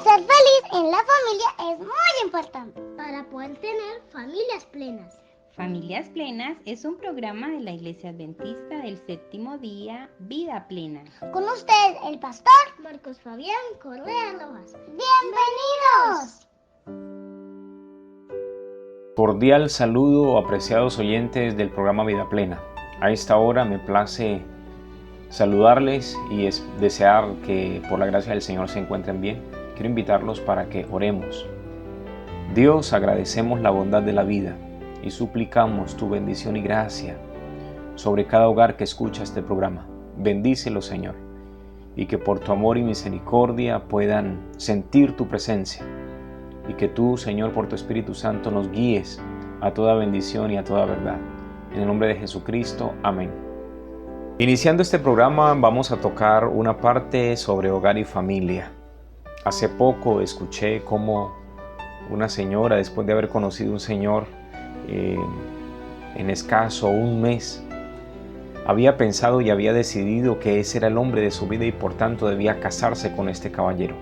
Ser feliz en la familia es muy importante para poder tener familias plenas. Familias Plenas es un programa de la Iglesia Adventista del Séptimo Día, Vida Plena. Con usted, el pastor Marcos Fabián Correa Rojas. ¡Bienvenidos! Cordial saludo, apreciados oyentes del programa Vida Plena. A esta hora me place saludarles y desear que por la gracia del Señor se encuentren bien. Quiero invitarlos para que oremos. Dios, agradecemos la bondad de la vida y suplicamos tu bendición y gracia sobre cada hogar que escucha este programa. Bendícelo, Señor, y que por tu amor y misericordia puedan sentir tu presencia y que tú, Señor, por tu Espíritu Santo nos guíes a toda bendición y a toda verdad. En el nombre de Jesucristo, amén. Iniciando este programa vamos a tocar una parte sobre hogar y familia. Hace poco escuché cómo una señora, después de haber conocido un señor en escaso un mes, había pensado y había decidido que ese era el hombre de su vida y por tanto debía casarse con este caballero.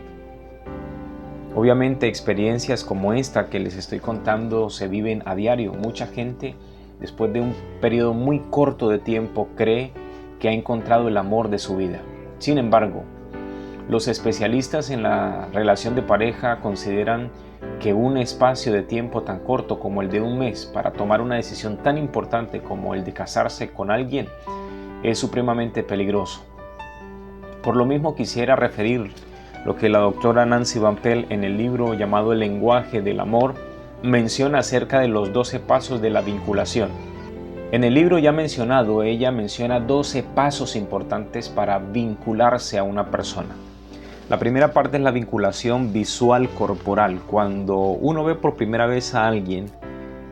Obviamente experiencias como esta que les estoy contando se viven a diario. Mucha gente, después de un periodo muy corto de tiempo, cree que ha encontrado el amor de su vida. Sin embargo, los especialistas en la relación de pareja consideran que un espacio de tiempo tan corto como el de un mes para tomar una decisión tan importante como el de casarse con alguien es supremamente peligroso. Por lo mismo quisiera referir lo que la doctora Nancy Van Pelt en el libro llamado El lenguaje del amor menciona acerca de los 12 pasos de la vinculación. En el libro ya mencionado, ella menciona 12 pasos importantes para vincularse a una persona. La primera parte es la vinculación visual corporal. Cuando uno ve por primera vez a alguien,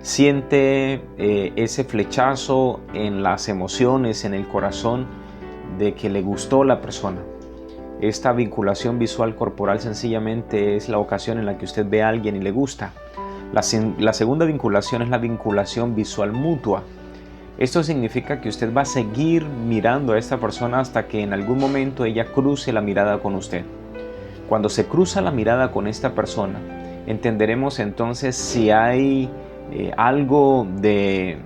siente ese flechazo en las emociones, en el corazón, de que le gustó la persona. Esta vinculación visual corporal sencillamente es la ocasión en la que usted ve a alguien y le gusta. La segunda vinculación es la vinculación visual mutua. Esto significa que usted va a seguir mirando a esta persona hasta que en algún momento ella cruce la mirada con usted. Cuando se cruza la mirada con esta persona, entenderemos entonces si hay algo de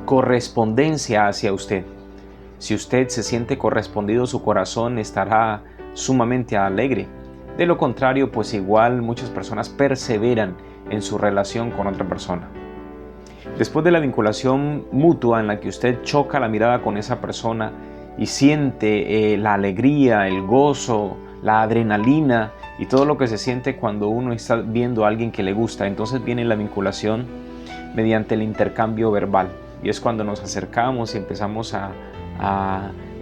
correspondencia hacia usted. Si usted se siente correspondido, su corazón estará sumamente alegre. De lo contrario, pues igual muchas personas perseveran en su relación con otra persona. Después de la vinculación mutua en la que usted choca la mirada con esa persona y siente la alegría, el gozo, la adrenalina y todo lo que se siente cuando uno está viendo a alguien que le gusta, entonces viene la vinculación mediante el intercambio verbal. Y es cuando nos acercamos y empezamos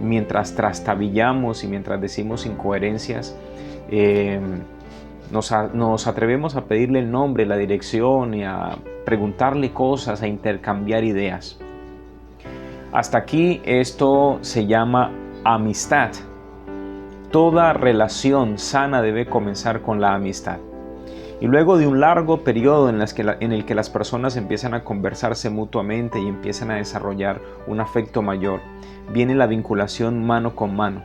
mientras trastabillamos y mientras decimos incoherencias, nos atrevemos a pedirle el nombre, la dirección y a preguntarle cosas, a intercambiar ideas. Hasta aquí esto se llama amistad. Toda relación sana debe comenzar con la amistad. Y luego de un largo periodo en el que las personas empiezan a conversarse mutuamente y empiezan a desarrollar un afecto mayor, viene la vinculación mano con mano.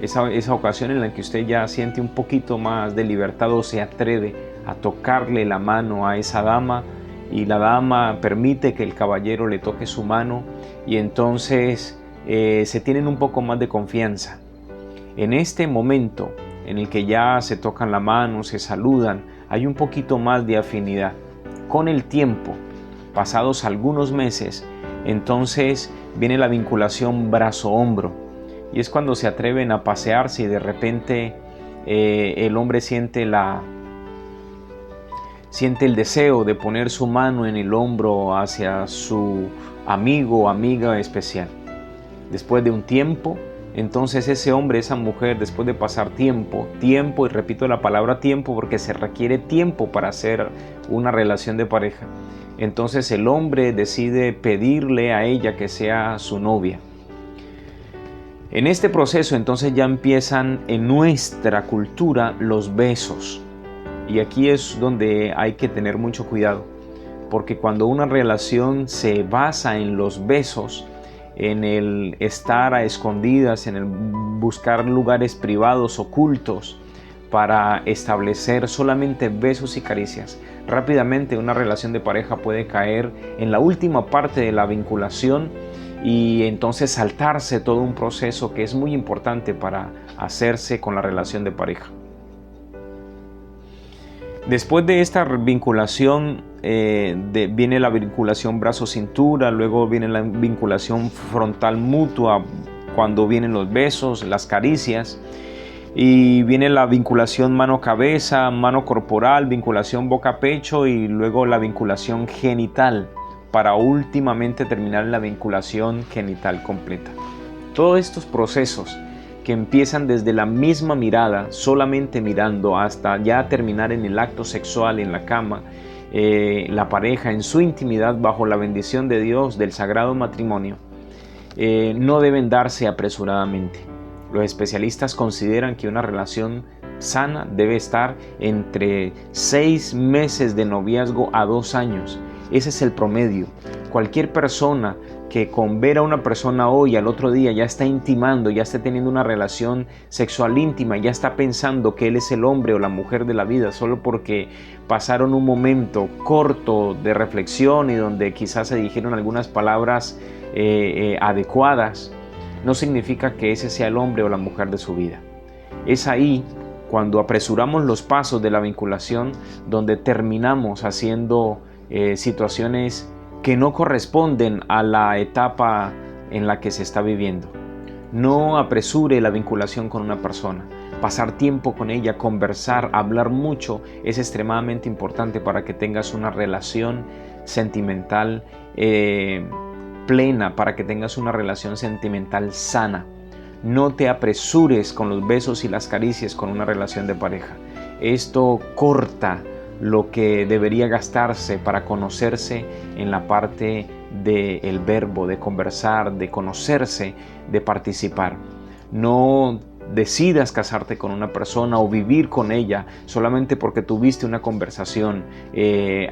Esa ocasión en la que usted ya siente un poquito más de libertad o se atreve a tocarle la mano a esa dama y la dama permite que el caballero le toque su mano y entonces se tienen un poco más de confianza. En este momento en el que ya se tocan la mano, se saludan, hay un poquito más de afinidad. Con el tiempo, pasados algunos meses, entonces viene la vinculación brazo-hombro. Y es cuando se atreven a pasearse y de repente el hombre siente el deseo de poner su mano en el hombro hacia su amigo o amiga especial. Después de un tiempo, entonces ese hombre, esa mujer, después de pasar tiempo, y repito la palabra tiempo porque se requiere tiempo para hacer una relación de pareja, entonces el hombre decide pedirle a ella que sea su novia. En este proceso entonces ya empiezan en nuestra cultura los besos. Y aquí es donde hay que tener mucho cuidado, porque cuando una relación se basa en los besos, en el estar a escondidas, en el buscar lugares privados, ocultos, para establecer solamente besos y caricias. Rápidamente una relación de pareja puede caer en la última parte de la vinculación y entonces saltarse todo un proceso que es muy importante para hacerse con la relación de pareja. Después de esta vinculación viene la vinculación brazo-cintura, luego viene la vinculación frontal mutua cuando vienen los besos, las caricias, y viene la vinculación mano-cabeza, mano-corporal, vinculación boca-pecho y luego la vinculación genital para últimamente terminar la vinculación genital completa. Todos estos procesos que empiezan desde la misma mirada, solamente mirando, hasta ya terminar en el acto sexual en la cama, la pareja en su intimidad bajo la bendición de Dios del sagrado matrimonio, no deben darse apresuradamente. Los especialistas consideran que una relación sana debe estar entre 6 meses de noviazgo a 2 años. Ese es el promedio. Cualquier persona que con ver a una persona hoy al otro día ya está intimando, ya está teniendo una relación sexual íntima, ya está pensando que él es el hombre o la mujer de la vida solo porque pasaron un momento corto de reflexión y donde quizás se dijeron algunas palabras adecuadas, no significa que ese sea el hombre o la mujer de su vida. Es ahí cuando apresuramos los pasos de la vinculación donde terminamos haciendo situaciones que no corresponden a la etapa en la que se está viviendo. No apresure la vinculación con una persona. Pasar tiempo con ella, conversar, hablar mucho es extremadamente importante para que tengas una relación sentimental plena, para que tengas una relación sentimental sana. No te apresures con los besos y las caricias con una relación de pareja. Esto corta lo que debería gastarse para conocerse en la parte del verbo, de conversar, de conocerse, de participar. No decidas casarte con una persona o vivir con ella solamente porque tuviste una conversación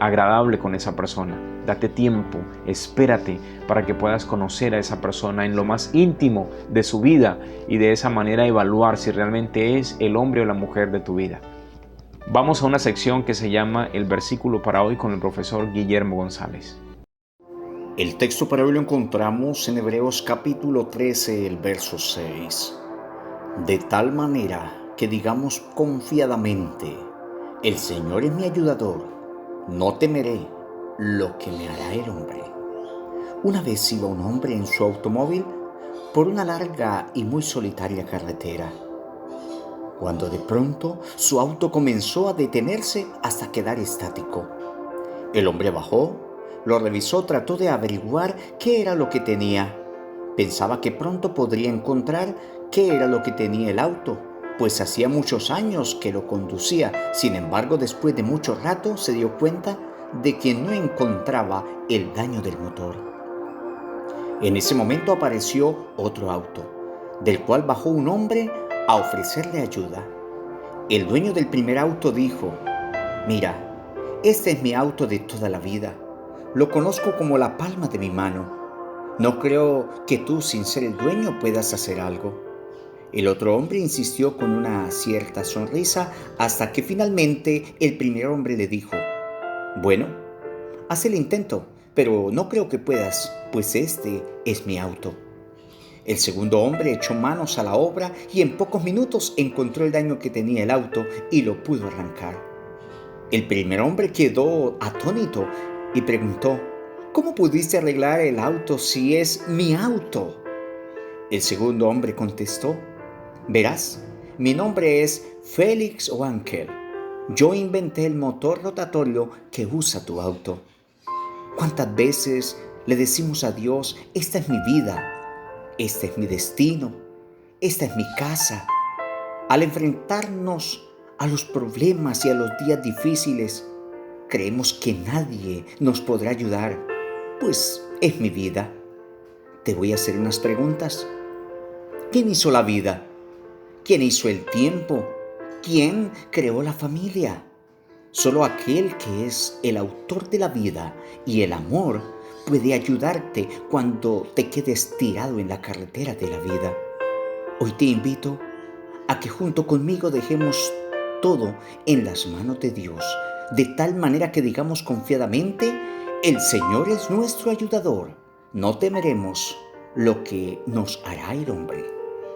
agradable con esa persona. Date tiempo, espérate para que puedas conocer a esa persona en lo más íntimo de su vida y de esa manera evaluar si realmente es el hombre o la mujer de tu vida. Vamos a una sección que se llama El versículo para hoy con el profesor Guillermo González. El texto para hoy lo encontramos en Hebreos capítulo 13, el verso 6. De tal manera que digamos confiadamente, el Señor es mi ayudador, no temeré lo que me hará el hombre. Una vez iba un hombre en su automóvil por una larga y muy solitaria carretera, cuando de pronto su auto comenzó a detenerse hasta quedar estático. El hombre bajó, lo revisó, trató de averiguar qué era lo que tenía. Pensaba que pronto podría encontrar qué era lo que tenía el auto, pues hacía muchos años que lo conducía. Sin embargo, después de mucho rato se dio cuenta de que no encontraba el daño del motor. En ese momento apareció otro auto, del cual bajó un hombre a ofrecerle ayuda. El dueño del primer auto dijo: mira, este es mi auto de toda la vida. Lo conozco como la palma de mi mano. No creo que tú, sin ser el dueño, puedas hacer algo. El otro hombre insistió con una cierta sonrisa hasta que finalmente el primer hombre le dijo: bueno, haz el intento, pero no creo que puedas, pues este es mi auto. El segundo hombre echó manos a la obra y en pocos minutos encontró el daño que tenía el auto y lo pudo arrancar. El primer hombre quedó atónito y preguntó: ¿cómo pudiste arreglar el auto si es mi auto? El segundo hombre contestó: verás, mi nombre es Félix Wankel. Yo inventé el motor rotatorio que usa tu auto. ¿Cuántas veces le decimos a Dios: esta es mi vida, este es mi destino, esta es mi casa? Al enfrentarnos a los problemas y a los días difíciles, creemos que nadie nos podrá ayudar, pues es mi vida. Te voy a hacer unas preguntas. ¿Quién hizo la vida? ¿Quién hizo el tiempo? ¿Quién creó la familia? Solo aquel que es el autor de la vida y el amor puede ayudarte cuando te quedes tirado en la carretera de la vida. Hoy te invito a que junto conmigo dejemos todo en las manos de Dios, de tal manera que digamos confiadamente: el Señor es nuestro ayudador, no temeremos lo que nos hará el hombre.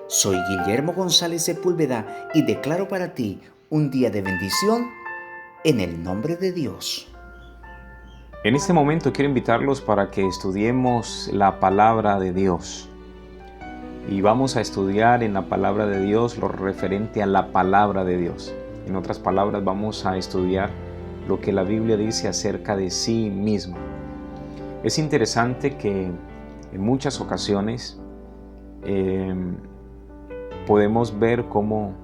Soy Guillermo González Sepúlveda y declaro para ti un día de bendición en el nombre de Dios. En este momento quiero invitarlos para que estudiemos la palabra de Dios. Y vamos a estudiar en la palabra de Dios lo referente a la palabra de Dios. En otras palabras, vamos a estudiar lo que la Biblia dice acerca de sí misma. Es interesante que en muchas ocasiones podemos ver cómo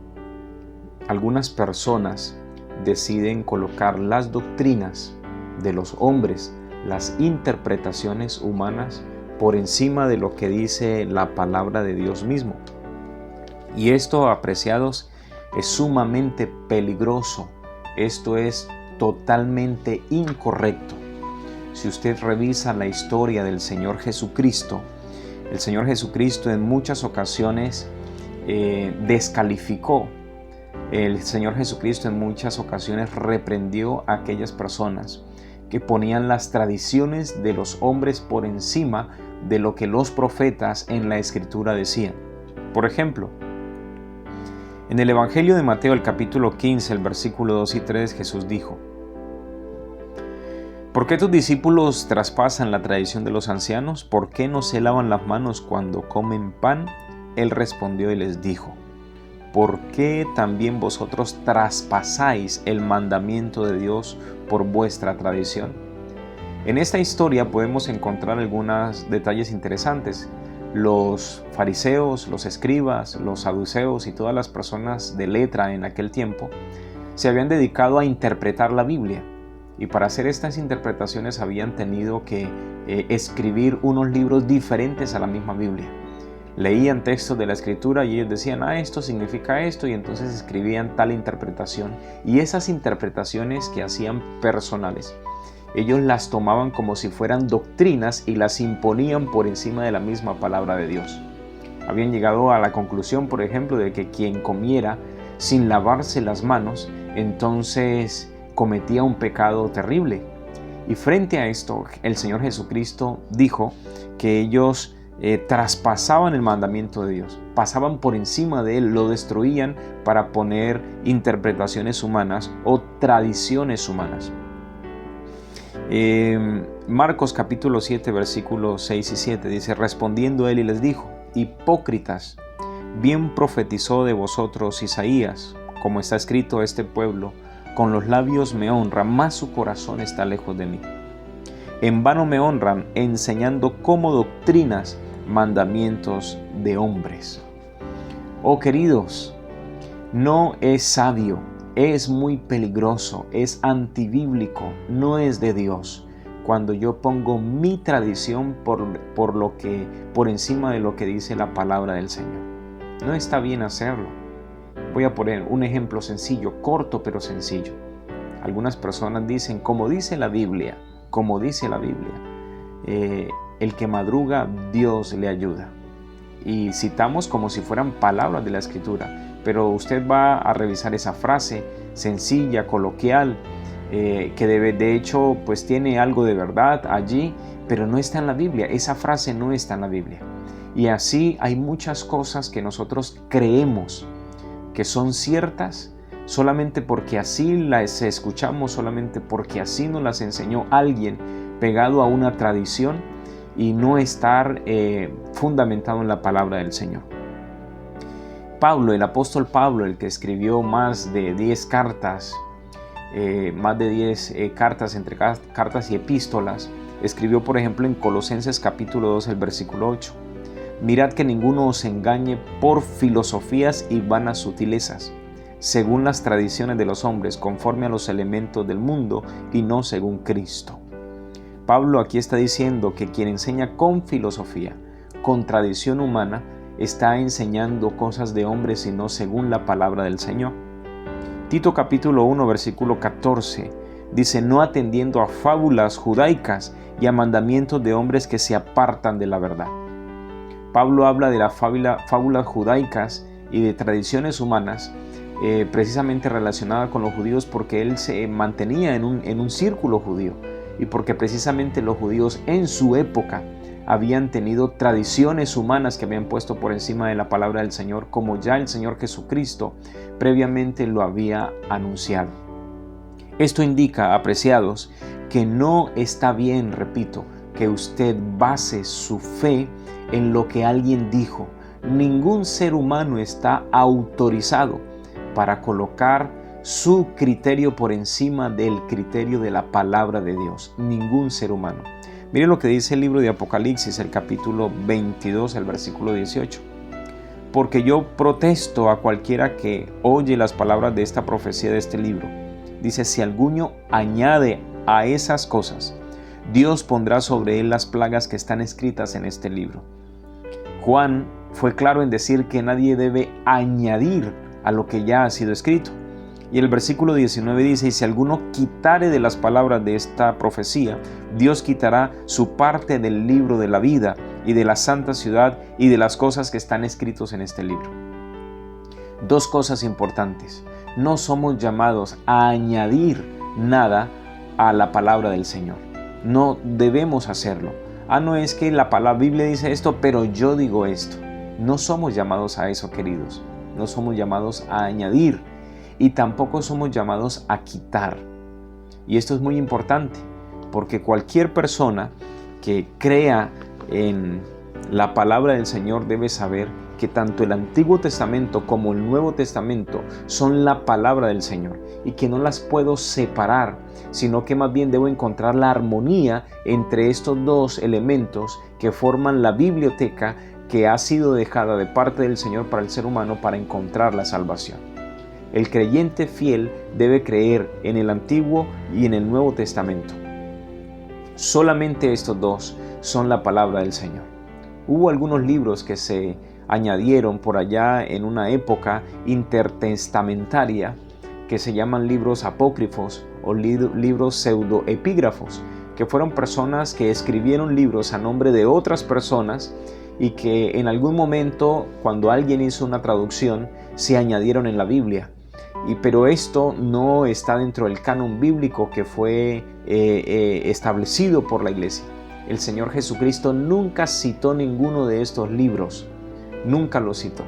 algunas personas deciden colocar las doctrinas de los hombres, las interpretaciones humanas, por encima de lo que dice la palabra de Dios mismo. Y esto, apreciados, es sumamente peligroso. Esto es totalmente incorrecto. Si usted revisa la historia del Señor Jesucristo, el Señor Jesucristo en muchas ocasiones descalificó. El Señor Jesucristo en muchas ocasiones reprendió a aquellas personas que ponían las tradiciones de los hombres por encima de lo que los profetas en la Escritura decían. Por ejemplo, en el Evangelio de Mateo, el capítulo 15, el versículo 2 y 3, Jesús dijo: ¿Por qué tus discípulos traspasan la tradición de los ancianos? ¿Por qué no se lavan las manos cuando comen pan? Él respondió y les dijo: ¿Por qué también vosotros traspasáis el mandamiento de Dios por vuestra tradición? En esta historia podemos encontrar algunos detalles interesantes. Los fariseos, los escribas, los saduceos y todas las personas de letra en aquel tiempo se habían dedicado a interpretar la Biblia. Y para hacer estas interpretaciones habían tenido que escribir unos libros diferentes a la misma Biblia. Leían textos de la Escritura y ellos decían: esto significa esto, y entonces escribían tal interpretación. Y esas interpretaciones que hacían personales, ellos las tomaban como si fueran doctrinas y las imponían por encima de la misma palabra de Dios. Habían llegado a la conclusión, por ejemplo, de que quien comiera sin lavarse las manos, entonces cometía un pecado terrible. Y frente a esto, el Señor Jesucristo dijo que ellos traspasaban el mandamiento de Dios, pasaban por encima de él, lo destruían para poner interpretaciones humanas o tradiciones humanas. Marcos capítulo 7, versículos 6 y 7 dice: respondiendo él y les dijo: hipócritas, bien profetizó de vosotros Isaías, como está escrito: este pueblo con los labios me honra, mas su corazón está lejos de mí. En vano me honran, enseñando como doctrinas mandamientos de hombres. Oh queridos, no es sabio, es muy peligroso, es antibíblico, no es de Dios. Cuando yo pongo mi tradición por encima de lo que dice la palabra del Señor. No está bien hacerlo. Voy a poner un ejemplo sencillo, corto pero sencillo. Algunas personas dicen: como dice la Biblia, el que madruga, Dios le ayuda. Y citamos como si fueran palabras de la Escritura, pero usted va a revisar esa frase sencilla, coloquial, que de hecho pues tiene algo de verdad allí, pero no está en la Biblia. Esa frase no está en la Biblia. Y así hay muchas cosas que nosotros creemos que son ciertas solamente porque así las escuchamos, solamente porque así nos las enseñó alguien pegado a una tradición, y no estar fundamentado en la palabra del Señor. Pablo, el apóstol Pablo, el que escribió más de 10 cartas, cartas entre cartas y epístolas, escribió por ejemplo en Colosenses capítulo 2, el versículo 8: mirad que ninguno os engañe por filosofías y vanas sutilezas, según las tradiciones de los hombres, conforme a los elementos del mundo y no según Cristo. Pablo aquí está diciendo que quien enseña con filosofía, con tradición humana, está enseñando cosas de hombres y no según la palabra del Señor. Tito capítulo 1, versículo 14 dice: no atendiendo a fábulas judaicas y a mandamientos de hombres que se apartan de la verdad. Pablo habla de las fábulas judaicas y de tradiciones humanas precisamente relacionada con los judíos porque él se mantenía en un círculo judío y porque precisamente los judíos en su época habían tenido tradiciones humanas que habían puesto por encima de la palabra del Señor, como ya el Señor Jesucristo previamente lo había anunciado. Esto indica, apreciados, que no está bien, repito, que usted base su fe en lo que alguien dijo. Ningún ser humano está autorizado para colocar su criterio por encima del criterio de la palabra de Dios. Ningún ser humano. Miren lo que dice el libro de Apocalipsis, el capítulo 22, el versículo 18. Porque yo protesto a cualquiera que oye las palabras de esta profecía de este libro. Dice, si alguno añade a esas cosas, Dios pondrá sobre él las plagas que están escritas en este libro. Juan fue claro en decir que nadie debe añadir a lo que ya ha sido escrito. Y el versículo 19 dice, y si alguno quitare de las palabras de esta profecía, Dios quitará su parte del libro de la vida y de la santa ciudad y de las cosas que están escritos en este libro. Dos cosas importantes. No somos llamados a añadir nada a la palabra del Señor. No debemos hacerlo. No es que la Biblia dice esto, pero yo digo esto. No somos llamados a eso, queridos. No somos llamados a añadir. Y tampoco somos llamados a quitar. Y esto es muy importante, porque cualquier persona que crea en la palabra del Señor debe saber que tanto el Antiguo Testamento como el Nuevo Testamento son la palabra del Señor y que no las puedo separar, sino que más bien debo encontrar la armonía entre estos dos elementos que forman la biblioteca que ha sido dejada de parte del Señor para el ser humano para encontrar la salvación. El creyente fiel debe creer en el Antiguo y en el Nuevo Testamento. Solamente estos dos son la palabra del Señor. Hubo algunos libros que se añadieron por allá en una época intertestamentaria que se llaman libros apócrifos o libros pseudoepígrafos, que fueron personas que escribieron libros a nombre de otras personas y que en algún momento, cuando alguien hizo una traducción, se añadieron en la Biblia. Pero esto no está dentro del canon bíblico que fue establecido por la iglesia. El Señor Jesucristo nunca citó ninguno de estos libros, nunca los citó.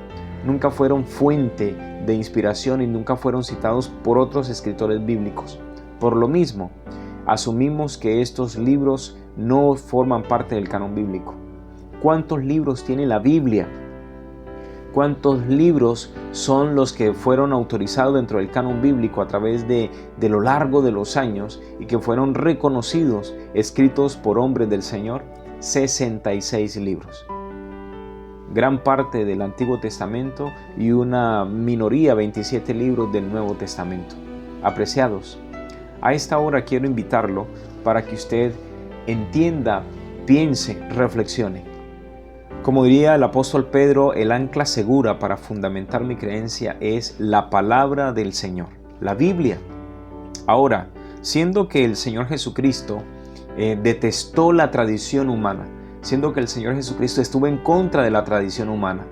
Nunca fueron fuente de inspiración y nunca fueron citados por otros escritores bíblicos. Por lo mismo, asumimos que estos libros no forman parte del canon bíblico. ¿Cuántos libros tiene la Biblia? ¿Cuántos libros son los que fueron autorizados dentro del canon bíblico a través de lo largo de los años y que fueron reconocidos, escritos por hombres del Señor? 66 libros. Gran parte del Antiguo Testamento y una minoría, 27 libros del Nuevo Testamento. Apreciados, a esta hora quiero invitarlo para que usted entienda, piense, reflexione. Como diría el apóstol Pedro, el ancla segura para fundamentar mi creencia es la palabra del Señor, la Biblia. Ahora, siendo que el Señor Jesucristo detestó la tradición humana, siendo que el Señor Jesucristo estuvo en contra de la tradición humana,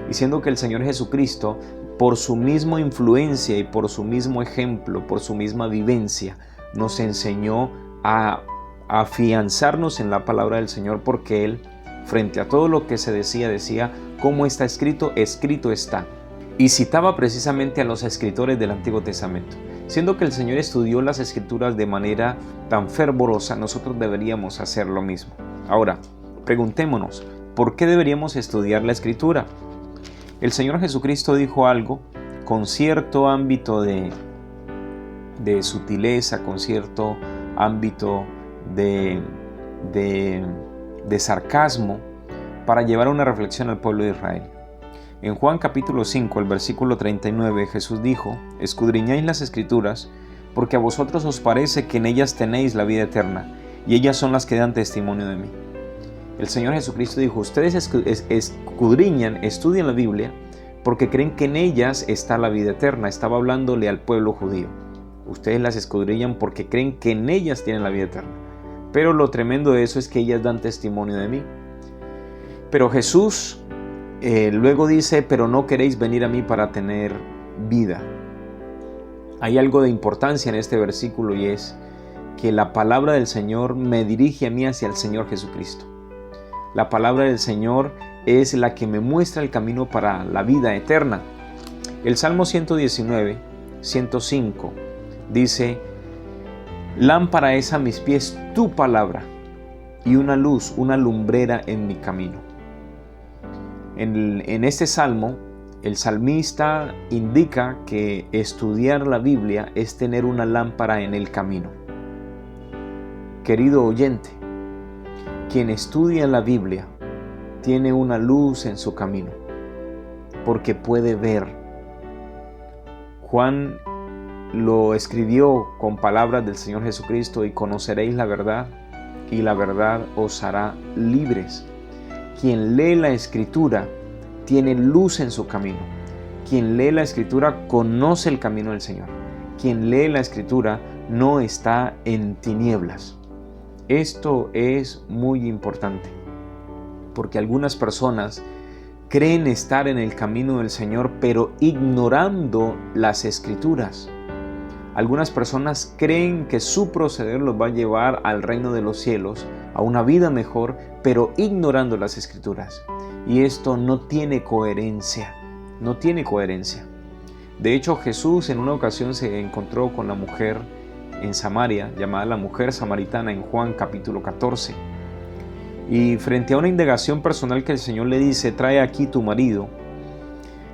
y siendo que el Señor Jesucristo, por su misma influencia y por su mismo ejemplo, por su misma vivencia, nos enseñó a afianzarnos en la palabra del Señor, porque Él, frente a todo lo que se decía, ¿cómo está escrito? Escrito está. Y citaba precisamente a los escritores del Antiguo Testamento. Siendo que el Señor estudió las Escrituras de manera tan fervorosa, nosotros deberíamos hacer lo mismo. Ahora, preguntémonos, ¿por qué deberíamos estudiar la Escritura? El Señor Jesucristo dijo algo con cierto ámbito de sutileza, con cierto ámbito de sarcasmo, para llevar una reflexión al pueblo de Israel. En Juan capítulo 5, el versículo 39, Jesús dijo: escudriñáis las Escrituras, porque a vosotros os parece que en ellas tenéis la vida eterna, y ellas son las que dan testimonio de mí. El Señor Jesucristo dijo: ustedes escudriñan, estudian la Biblia, porque creen que en ellas está la vida eterna. Estaba hablándole al pueblo judío. Ustedes las escudriñan porque creen que en ellas tienen la vida eterna. Pero lo tremendo de eso es que ellas dan testimonio de mí. Pero Jesús luego dice: pero no queréis venir a mí para tener vida. Hay algo de importancia en este versículo y es que la palabra del Señor me dirige a mí hacia el Señor Jesucristo. La palabra del Señor es la que me muestra el camino para la vida eterna. El Salmo 119, 105 dice: lámpara es a mis pies tu palabra y una luz, una lumbrera en mi camino. En este salmo, el salmista indica que estudiar la Biblia es tener una lámpara en el camino. Querido oyente, quien estudia la Biblia tiene una luz en su camino, porque puede ver. Juan lo escribió con palabras del Señor Jesucristo: y conoceréis la verdad, y la verdad os hará libres. Quien lee la Escritura tiene luz en su camino. Quien lee la Escritura conoce el camino del Señor. Quien lee la Escritura no está en tinieblas. Esto es muy importante, porque algunas personas creen estar en el camino del Señor, pero ignorando las Escrituras. Algunas personas creen que su proceder los va a llevar al reino de los cielos, a una vida mejor, pero ignorando las Escrituras. Y esto no tiene coherencia, no tiene coherencia. De hecho, Jesús en una ocasión se encontró con la mujer en Samaria, llamada la mujer samaritana, en Juan capítulo 14. Y frente a una indagación personal que el Señor le dice: trae aquí tu marido,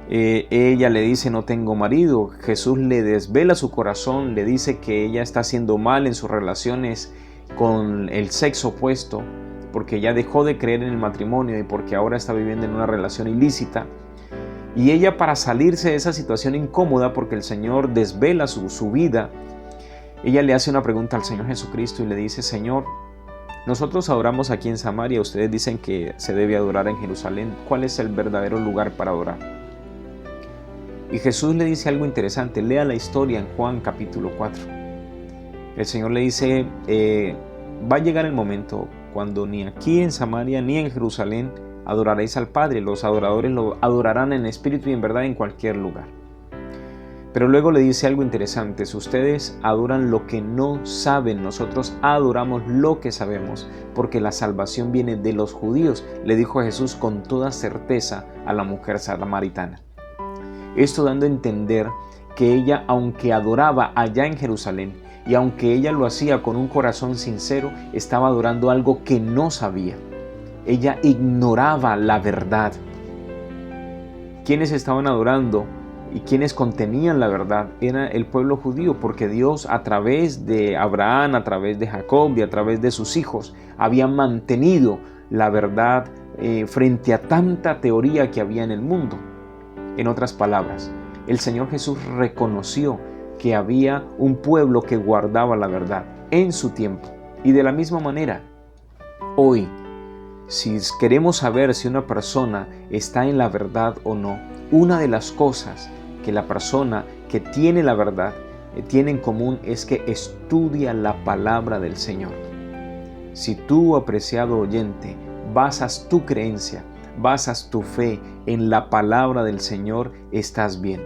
ella le dice: no tengo marido. Jesús le desvela su corazón, le dice que ella está haciendo mal en sus relaciones con el sexo opuesto, porque ya dejó de creer en el matrimonio y porque ahora está viviendo en una relación ilícita. Y ella, para salirse de esa situación incómoda, porque el Señor desvela su vida, ella le hace una pregunta al Señor Jesucristo y le dice: Señor, nosotros adoramos aquí en Samaria, ustedes dicen que se debe adorar en Jerusalén. ¿Cuál es el verdadero lugar para adorar? Y Jesús le dice algo interesante. Lea la historia en Juan capítulo 4. El Señor le dice: va a llegar el momento cuando ni aquí en Samaria ni en Jerusalén adoraréis al Padre. Los adoradores lo adorarán en espíritu y en verdad en cualquier lugar. Pero luego le dice algo interesante: si ustedes adoran lo que no saben, nosotros adoramos lo que sabemos, porque la salvación viene de los judíos, le dijo Jesús con toda certeza a la mujer samaritana. Esto dando a entender que ella, aunque adoraba allá en Jerusalén, y aunque ella lo hacía con un corazón sincero, estaba adorando algo que no sabía. Ella ignoraba la verdad. ¿Quiénes estaban adorando y quienes contenían la verdad? Era el pueblo judío, porque Dios, a través de Abraham, a través de Jacob y a través de sus hijos, había mantenido la verdad frente a tanta teoría que había en el mundo. En otras palabras, el Señor Jesús reconoció que había un pueblo que guardaba la verdad en su tiempo. Y de la misma manera, hoy, si queremos saber si una persona está en la verdad o no, una de las cosas que la persona que tiene la verdad tiene en común es que estudia la palabra del Señor. Si tú, apreciado oyente, basas tu creencia, basas tu fe en la palabra del Señor, estás bien.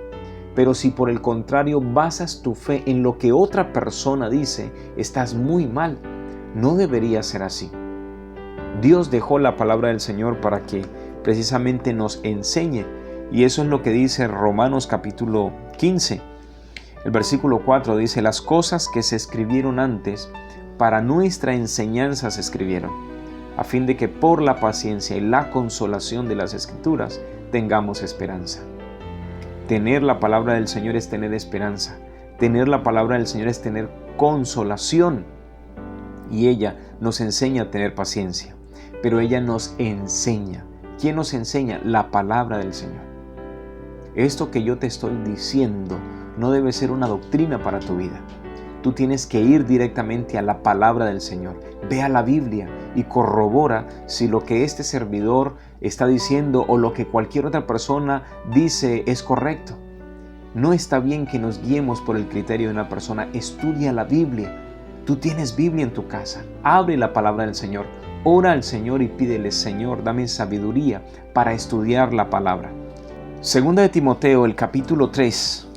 Pero si por el contrario basas tu fe en lo que otra persona dice, estás muy mal. No debería ser así. Dios dejó la palabra del Señor para que precisamente nos enseñe. Y eso es lo que dice Romanos capítulo 15. El versículo 4 dice: las cosas que se escribieron antes, para nuestra enseñanza se escribieron, a fin de que por la paciencia y la consolación de las Escrituras tengamos esperanza. Tener la palabra del Señor es tener esperanza. Tener la palabra del Señor es tener consolación. Y ella nos enseña a tener paciencia. Pero ella nos enseña. ¿Quién nos enseña? La palabra del Señor. Esto que yo te estoy diciendo no debe ser una doctrina para tu vida. Tú tienes que ir directamente a la palabra del Señor. Ve a la Biblia y corrobora si lo que este servidor está diciendo o lo que cualquier otra persona dice es correcto. No está bien que nos guiemos por el criterio de una persona. Estudia la Biblia. Tú tienes Biblia en tu casa. Abre la palabra del Señor. Ora al Señor y pídele: Señor, dame sabiduría para estudiar la palabra. Segunda de Timoteo, el capítulo 3,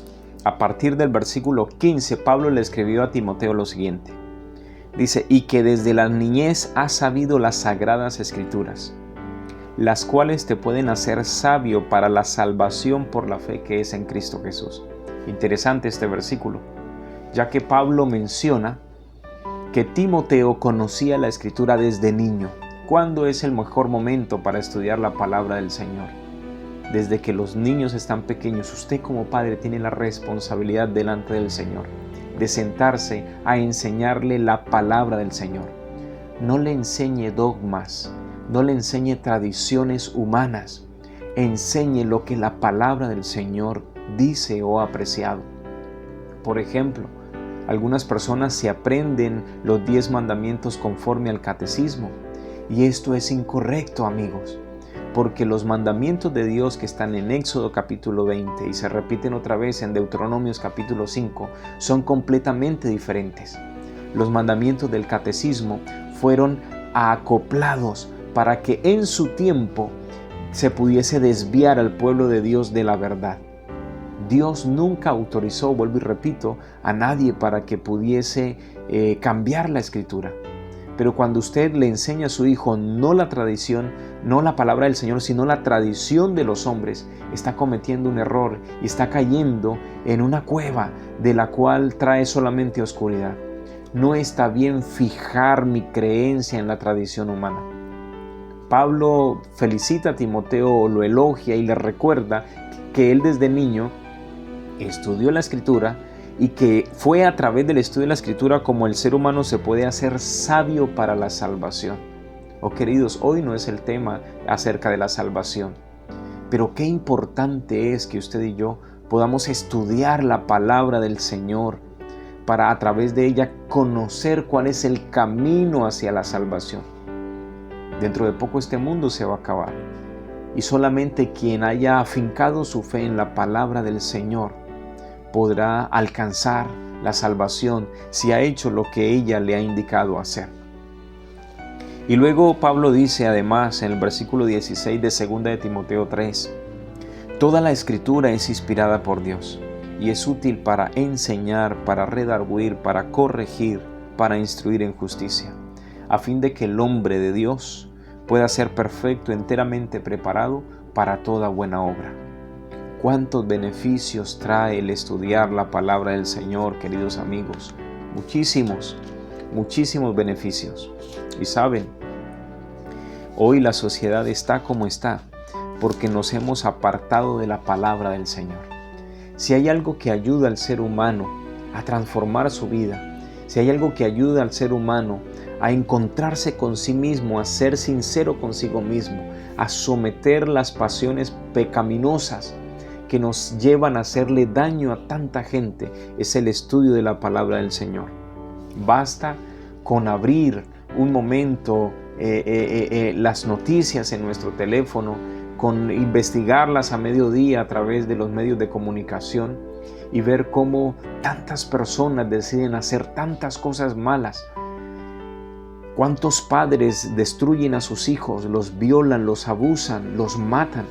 a partir del versículo 15, Pablo le escribió a Timoteo lo siguiente. Dice, y que desde la niñez has sabido las sagradas escrituras, las cuales te pueden hacer sabio para la salvación por la fe que es en Cristo Jesús. Interesante este versículo, ya que Pablo menciona que Timoteo conocía la escritura desde niño. ¿Cuándo es el mejor momento para estudiar la palabra del Señor? Desde que los niños están pequeños. Usted como padre tiene la responsabilidad delante del Señor de sentarse a enseñarle la palabra del Señor. No le enseñe dogmas, no le enseñe tradiciones humanas. Enseñe lo que la palabra del Señor dice o ha apreciado. Por ejemplo, algunas personas se aprenden los 10 mandamientos conforme al catecismo. Y esto es incorrecto, amigos, porque los mandamientos de Dios que están en Éxodo capítulo 20 y se repiten otra vez en Deuteronomios capítulo 5 son completamente diferentes. Los mandamientos del catecismo fueron acoplados para que en su tiempo se pudiese desviar al pueblo de Dios de la verdad. Dios nunca autorizó, vuelvo y repito, a nadie para que pudiese cambiar la escritura. Pero cuando usted le enseña a su hijo no la tradición, no la palabra del Señor, sino la tradición de los hombres, está cometiendo un error y está cayendo en una cueva de la cual trae solamente oscuridad. No está bien fijar mi creencia en la tradición humana. Pablo felicita a Timoteo, lo elogia y le recuerda que él desde niño estudió la Escritura y que fue a través del estudio de la Escritura como el ser humano se puede hacer sabio para la salvación. Oh queridos, hoy no es el tema acerca de la salvación, pero qué importante es que usted y yo podamos estudiar la palabra del Señor para a través de ella conocer cuál es el camino hacia la salvación. Dentro de poco este mundo se va a acabar y solamente quien haya afincado su fe en la palabra del Señor podrá alcanzar la salvación si ha hecho lo que ella le ha indicado hacer. Y luego Pablo dice además en el versículo 16 de 2 de Timoteo 3, toda la escritura es inspirada por Dios y es útil para enseñar, para redarguir, para corregir, para instruir en justicia, a fin de que el hombre de Dios pueda ser perfecto, enteramente preparado para toda buena obra. ¿Cuántos beneficios trae el estudiar la palabra del Señor, queridos amigos? Muchísimos, muchísimos beneficios. Y saben, hoy la sociedad está como está porque nos hemos apartado de la palabra del Señor. Si hay algo que ayuda al ser humano a transformar su vida, si hay algo que ayuda al ser humano a encontrarse con sí mismo, a ser sincero consigo mismo, a someter las pasiones pecaminosas que nos llevan a hacerle daño a tanta gente, es el estudio de la palabra del Señor. Basta con abrir un momento las noticias en nuestro teléfono, con investigarlas a mediodía a través de los medios de comunicación y ver cómo tantas personas deciden hacer tantas cosas malas. ¿Cuántos padres destruyen a sus hijos, los violan, los abusan, los matan?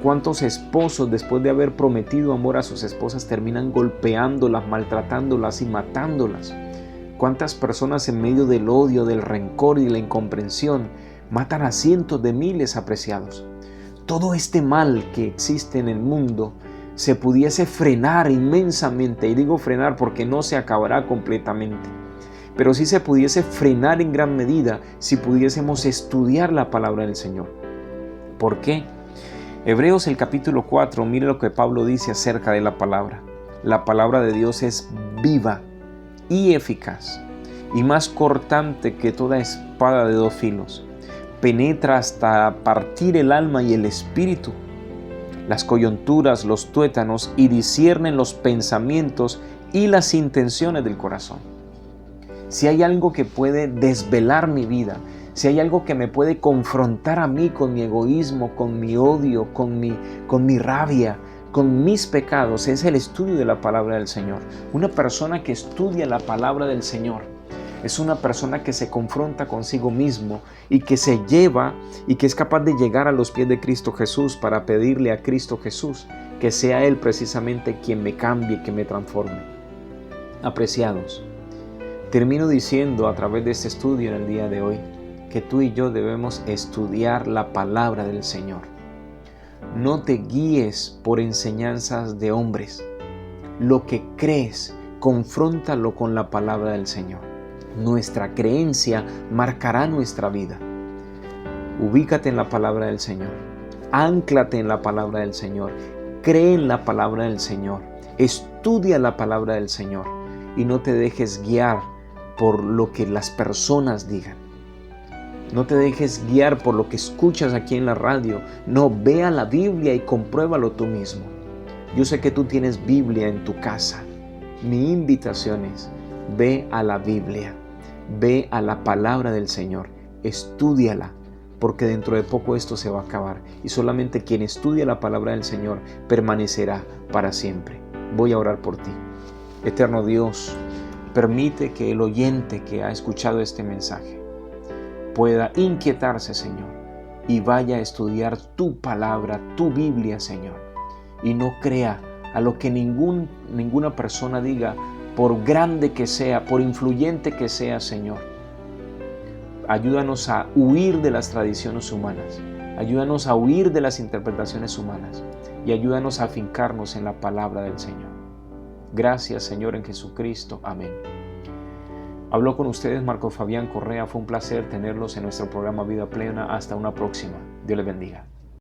¿Cuántos esposos, después de haber prometido amor a sus esposas, terminan golpeándolas, maltratándolas y matándolas? ¿Cuántas personas en medio del odio, del rencor y de la incomprensión matan a cientos de miles apreciados? Todo este mal que existe en el mundo se pudiese frenar inmensamente, y digo frenar porque no se acabará completamente, pero sí se pudiese frenar en gran medida si pudiésemos estudiar la palabra del Señor. ¿Por qué? Hebreos el capítulo 4, mire lo que Pablo dice acerca de la palabra. La palabra de Dios es viva y eficaz y más cortante que toda espada de 2 filos. Penetra hasta partir el alma y el espíritu, las coyunturas, los tuétanos, y discierne los pensamientos y las intenciones del corazón. Si hay algo que puede desvelar mi vida, si hay algo que me puede confrontar a mí con mi egoísmo, con mi odio, con mi rabia, con mis pecados, es el estudio de la palabra del Señor. Una persona que estudia la palabra del Señor Es una persona que se confronta consigo mismo y que se lleva y que es capaz de llegar a los pies de Cristo Jesús para pedirle a Cristo Jesús que sea Él precisamente quien me cambie, que me transforme. Apreciados, termino diciendo a través de este estudio en el día de hoy que tú y yo debemos estudiar la palabra del Señor. No te guíes por enseñanzas de hombres. Lo que crees, confróntalo con la palabra del Señor. Nuestra creencia marcará nuestra vida. Ubícate en la palabra del Señor. Ánclate en la palabra del Señor. Cree en la palabra del Señor. Estudia la palabra del Señor. Y no te dejes guiar por lo que las personas digan. No te dejes guiar por lo que escuchas aquí en la radio. No, ve a la Biblia y compruébalo tú mismo. Yo sé que tú tienes Biblia en tu casa. Mi invitación es, ve a la Biblia. Ve a la palabra del Señor, estúdiala, porque dentro de poco esto se va a acabar y solamente quien estudia la palabra del Señor permanecerá para siempre. Voy a orar por ti. Eterno Dios, permite que el oyente que ha escuchado este mensaje pueda inquietarse, Señor, y vaya a estudiar tu palabra, tu Biblia, Señor, y no crea a lo que ninguna persona diga, por grande que sea, por influyente que sea, Señor. Ayúdanos a huir de las tradiciones humanas, ayúdanos a huir de las interpretaciones humanas y ayúdanos a afincarnos en la palabra del Señor. Gracias, Señor, en Jesucristo. Amén. Habló con ustedes Marco Fabián Correa. Fue un placer tenerlos en nuestro programa Vida Plena. Hasta una próxima. Dios les bendiga.